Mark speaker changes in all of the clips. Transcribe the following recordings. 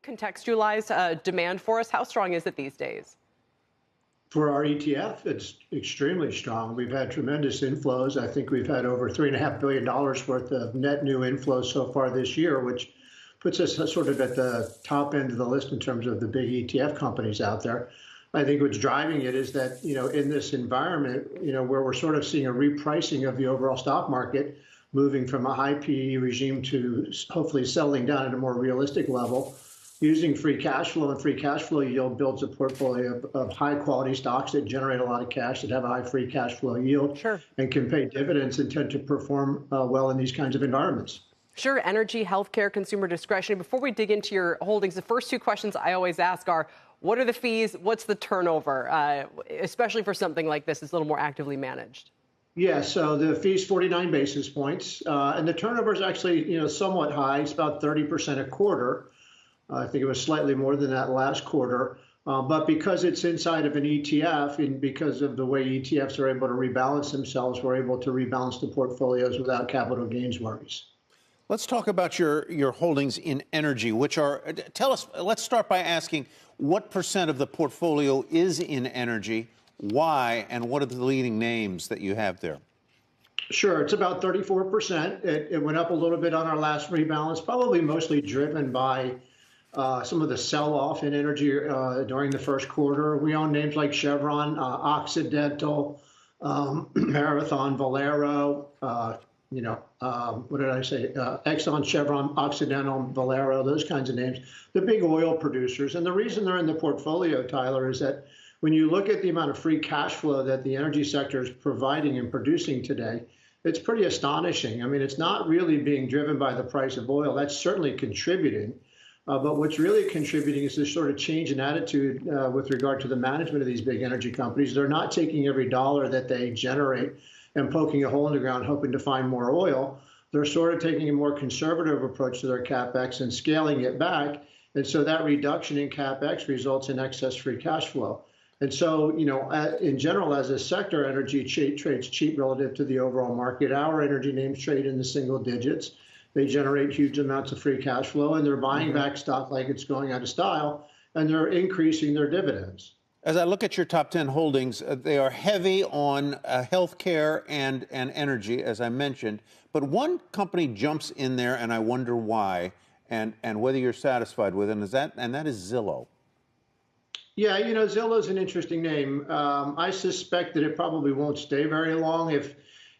Speaker 1: Contextualize demand for us. How strong is it these days?
Speaker 2: For our ETF, it's extremely strong. We've had tremendous inflows. I think we've had over $3.5 billion worth of net new inflows so far this year, which puts us sort of at the top end of the list in terms of the big ETF companies out there. I think what's driving it is that, in this environment, where we're sort of seeing a repricing of the overall stock market, moving from a high PE regime to hopefully settling down at a more realistic level, using free cash flow and free cash flow yield builds a portfolio of high quality stocks that generate a lot of cash, that have a high free cash flow yield,
Speaker 1: Sure,
Speaker 2: and can pay dividends and tend to perform well in these kinds of environments.
Speaker 1: Sure. Energy, healthcare, consumer discretionary. Before we dig into your holdings, the first two questions I always ask are, what are the fees? What's the turnover? Especially for something like this, it's a little more actively managed.
Speaker 2: Yeah, so the fee's 49 basis points, and the turnover is actually, somewhat high. It's about 30% a quarter. I think it was slightly more than that last quarter. But because it's inside of an ETF and because of the way ETFs are able to rebalance themselves, we're able to rebalance the portfolios without capital gains worries.
Speaker 3: Let's talk about your holdings in energy, which are, tell us, let's start by asking what percent of the portfolio is in energy, why, and what are the leading names that you have there?
Speaker 2: Sure, it's about 34%. It went up a little bit on our last rebalance, probably mostly driven by some of the sell-off in energy during the first quarter. We own names like Chevron, Occidental, Marathon, Valero, what did I say? Exxon, Chevron, Occidental, Valero, those kinds of names, the big oil producers. And the reason they're in the portfolio, Tyler, is that when you look at the amount of free cash flow that the energy sector is providing and producing today, it's pretty astonishing. I mean, it's not really being driven by the price of oil. That's certainly contributing. But what's really contributing is this sort of change in attitude with regard to the management of these big energy companies. They're not taking every dollar that they generate and poking a hole in the ground, hoping to find more oil. They're sort of taking a more conservative approach to their CapEx and scaling it back. And so that reduction in CapEx results in excess free cash flow. And so, in general, as a sector, energy trades cheap relative to the overall market. Our energy names trade in the single digits. They generate huge amounts of free cash flow, and they're buying back stock like it's going out of style, and they're increasing their dividends.
Speaker 3: As I look at your top 10 holdings, they are heavy on healthcare and energy, as I mentioned. But one company jumps in there, and I wonder why, and whether you're satisfied with it, and that is Zillow.
Speaker 2: Yeah, Zillow's an interesting name. I suspect that it probably won't stay very long.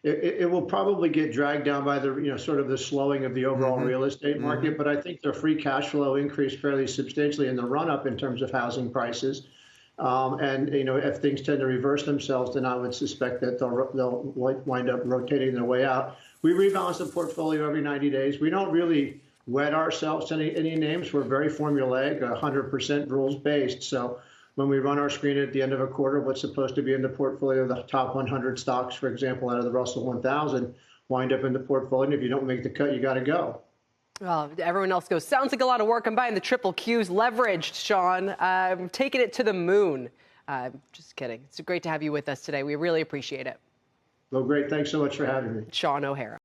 Speaker 2: It will probably get dragged down by the, sort of the slowing of the overall real estate market. But I think their free cash flow increased fairly substantially in the run up in terms of housing prices. And, if things tend to reverse themselves, then I would suspect that they'll wind up rotating their way out. We rebalance the portfolio every 90 days. We don't really wed ourselves to any names. We're very formulaic, 100% rules based. So when we run our screen at the end of a quarter, what's supposed to be in the portfolio, the top 100 stocks, for example, out of the Russell 1000, wind up in the portfolio. And if you don't make the cut, you got to go.
Speaker 1: Well, everyone else goes, sounds like a lot of work. I'm buying the triple Qs leveraged, Sean. I'm taking it to the moon. Just kidding. It's great to have you with us today. We really appreciate it.
Speaker 2: Well, great. Thanks so much for having me.
Speaker 1: Sean O'Hara.